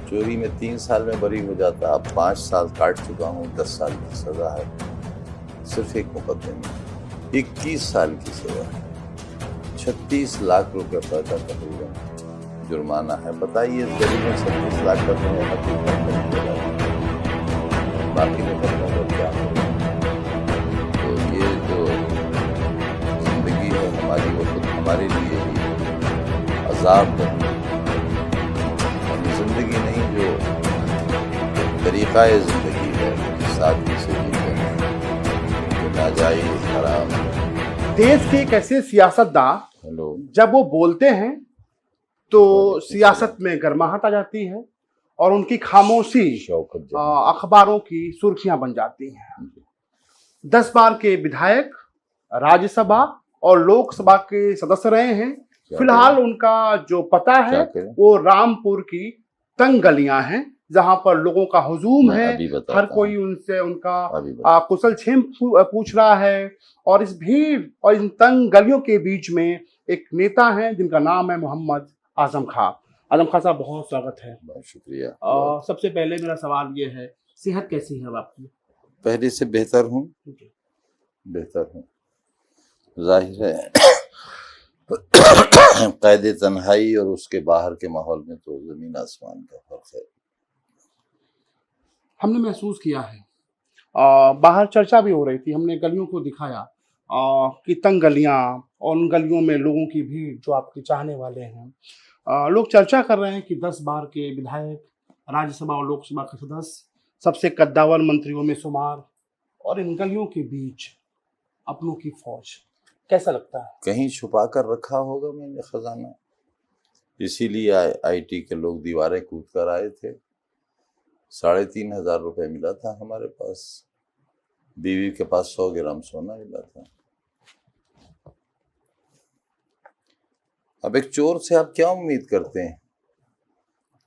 چوری میں 3 سال میں بری ہو جاتا، اب 5 سال کاٹ چکا ہوں، 10 سال کی سزا ہے، صرف ایک مقدمے میں 21 سال کی سزا ہے، 36 لاکھ روپے کا تقریباً جرمانہ ہے۔ بتائیے اس گلی میں 36 لاکھ کا تمہیں حقیقت باقی مقدموں کا کیا ہوگا؟ تو یہ جو زندگی ہے ہماری، وہ خود ہمارے لیے ہی عذاب بن گئی۔ زندگی نہیں جو طریقہ زندگی ہے، سادگی سے جیتے ہیں، جو ناجائز حرام۔ دیش کے ایک ایسے سیاستداں جب وہ بولتے ہیں تو سیاست میں گرماہٹ آ جاتی ہے اور ان کی خاموشی اخباروں کی سرخیاں بن جاتی ہیں۔ 10 بار کے ودھائک، راجیہ سبھا اور لوک سبھا کے سدسیہ رہے ہیں۔ فی الحال ان کا جو پتہ ہے وہ رامپور کی تنگ گلیاں ہیں جہاں پر لوگوں کا ہجوم ہے، ہر کوئی ان سے ان کا کشل چھیم پوچھ رہا ہے، اور اس بھیڑ اور ان تنگ گلیوں کے بیچ میں ایک نیتا ہیں جن کا نام ہے محمد اعظم خان۔ اعظم خان صاحب بہت سواگت ہے۔ بہت شکریہ۔ سب سے پہلے میرا سوال یہ ہے، صحت کیسی ہے آپ کی؟ پہلے سے بہتر ہوں، ظاہر ہے قید تنہائی اور اس کے باہر کے ماحول میں تو زمین آسمان کا فرق ہے۔ ہم نے محسوس کیا ہے، باہر چرچا بھی ہو رہی تھی، ہم نے گلیوں کو دکھایا کہ تنگ گلیاں اور ان گلیوں میں لوگوں کی بھیڑ جو آپ کے چاہنے والے ہیں، لوگ چرچا کر رہے ہیں کہ 10 بار کے ودھائک، راجیہ سبھا اور لوک سبھا کے سدسیہ، سب سے قداور منتریوں میں شمار، اور ان گلیوں کے بیچ اپنوں کی فوج، کیسا لگتا ہے؟ کہیں چھپا کر رکھا ہوگا میں نے خزانہ، اسی لیے آئی ٹی کے لوگ دیواریں کود کر آئے تھے۔ 3,500 روپے ملا تھا ہمارے پاس، بیوی کے پاس 100 گرام سونا ملا تھا۔ اب ایک چور سے آپ کیا امید کرتے ہیں؟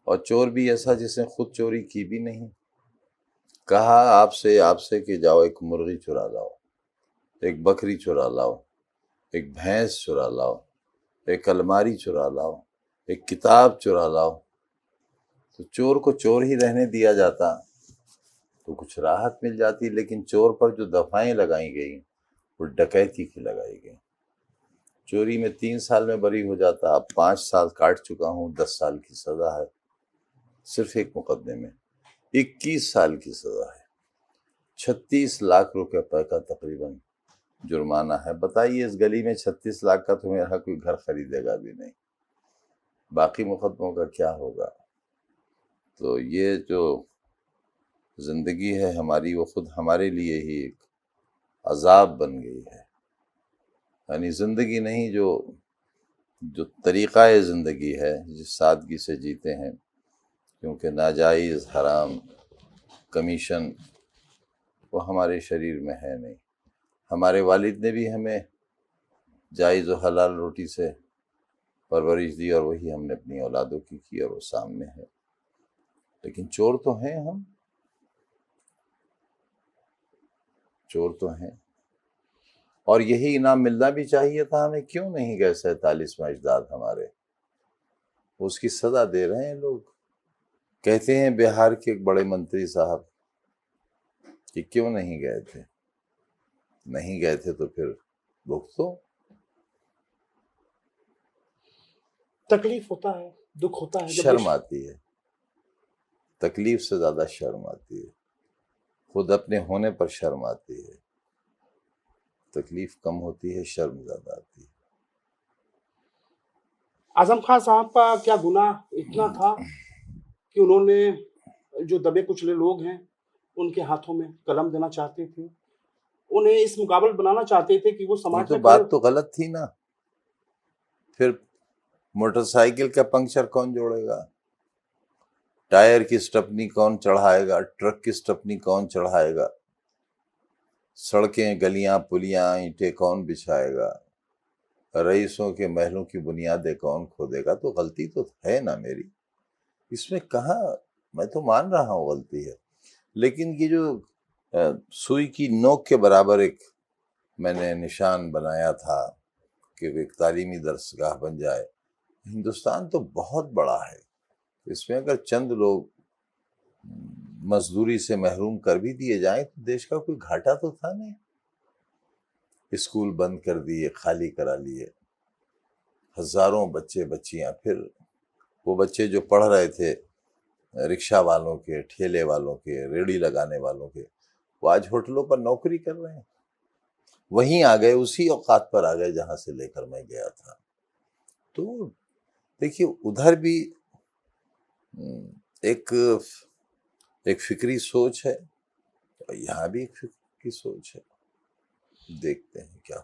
اور چور بھی ایسا جس نے خود چوری کی بھی نہیں۔ کہا آپ سے کہ جاؤ ایک مرغی چرا لاؤ، ایک بکری چرا لاؤ، ایک بھینس چرا لاؤ، ایک الماری چرا لاؤ، ایک کتاب چرا لاؤ، تو چور کو چور ہی رہنے دیا جاتا تو کچھ راحت مل جاتی، لیکن چور پر جو دفعیں لگائی گئیں وہ ڈکیتی کی لگائی گئیں۔ چوری میں 3 سال میں بری ہو جاتا، اب 5 سال کاٹ چکا ہوں، 10 سال کی سزا ہے، صرف ایک مقدمے میں 21 سال کی سزا ہے، 36 لاکھ روپے کا تقریباً جرمانہ ہے۔ بتائیے اس گلی میں 36 لاکھ کا تو میرا کوئی گھر خریدے گا بھی نہیں، باقی مقدموں کا کیا ہوگا؟ تو یہ جو زندگی ہے ہماری، وہ خود ہمارے لیے ہی ایک عذاب بن گئی ہے۔ یعنی زندگی نہیں جو طریقہ زندگی ہے، جس سادگی سے جیتے ہیں، کیونکہ ناجائز حرام کمیشن وہ ہمارے شریر میں ہے نہیں۔ ہمارے والد نے بھی ہمیں جائز و حلال روٹی سے پرورش دی، اور وہی ہم نے اپنی اولادوں کی کی، اور وہ سامنے ہے۔ لیکن چور تو ہیں، ہم چور تو ہیں، اور یہی انعام ملنا بھی چاہیے تھا ہمیں۔ کیوں نہیں گئے 47واں اجداد ہمارے؟ اس کی سزا دے رہے ہیں لوگ۔ کہتے ہیں بہار کے ایک بڑے منتری صاحب کہ کیوں نہیں گئے تھے؟ نہیں گئے تھے تو پھر بھگتو۔ تکلیف ہوتا ہے، دکھ ہوتا ہے، شرم آتی ہے، تکلیف سے زیادہ شرم آتی ہے، خود اپنے ہونے پر شرم آتی ہے۔ تکلیف کم ہوتی ہے، شرم زیادہ آتی ہے۔ اعظم خان صاحب کا کیا گناہ اتنا تھا کہ انہوں نے جو دبے کچلے لوگ ہیں ان کے ہاتھوں میں قلم دینا چاہتے تھے، انہیں اس مقابل بنانا چاہتے تھے کہ وہ سماج تو بات تو غلط تھی نا۔ پھر موٹر سائیکل کا پنکچر کون جوڑے گا؟ ٹائر کی سٹپنی کون چڑھائے گا؟ ٹرک کی سٹپنی کون چڑھائے گا؟ سڑکیں، گلیاں، پلیاں، اینٹیں کون بچھائے گا؟ رئیسوں کے محلوں کی بنیادیں کون کھودے گا؟ تو غلطی تو ہے نا میری، اس میں کہاں، میں تو مان رہا ہوں غلطی ہے، لیکن یہ جو سوئی کی نوک کے برابر ایک میں نے نشان بنایا تھا کہ ایک تعلیمی درسگاہ بن جائے۔ ہندوستان تو بہت بڑا ہے، اس میں اگر چند لوگ مزدوری سے محروم کر بھی دیے جائیں تو دیش کا کوئی گھاٹا تو تھا نہیں. اسکول بند کر دیے، خالی کرا لیے، ہزاروں بچے بچیاں، پھر وہ بچے جو پڑھ رہے تھے رکشہ والوں کے، ٹھیلے والوں کے، ریڑھی لگانے والوں کے، وہ آج ہوٹلوں پر نوکری کر رہے ہیں. وہیں آ گئے، اسی اوقات پر آ گئے جہاں سے لے کر میں گیا تھا. تو دیکھیے ادھر بھی ایک فکری سوچ ہے، یہاں بھی ایک فکری سوچ ہے. دیکھتے ہیں کیا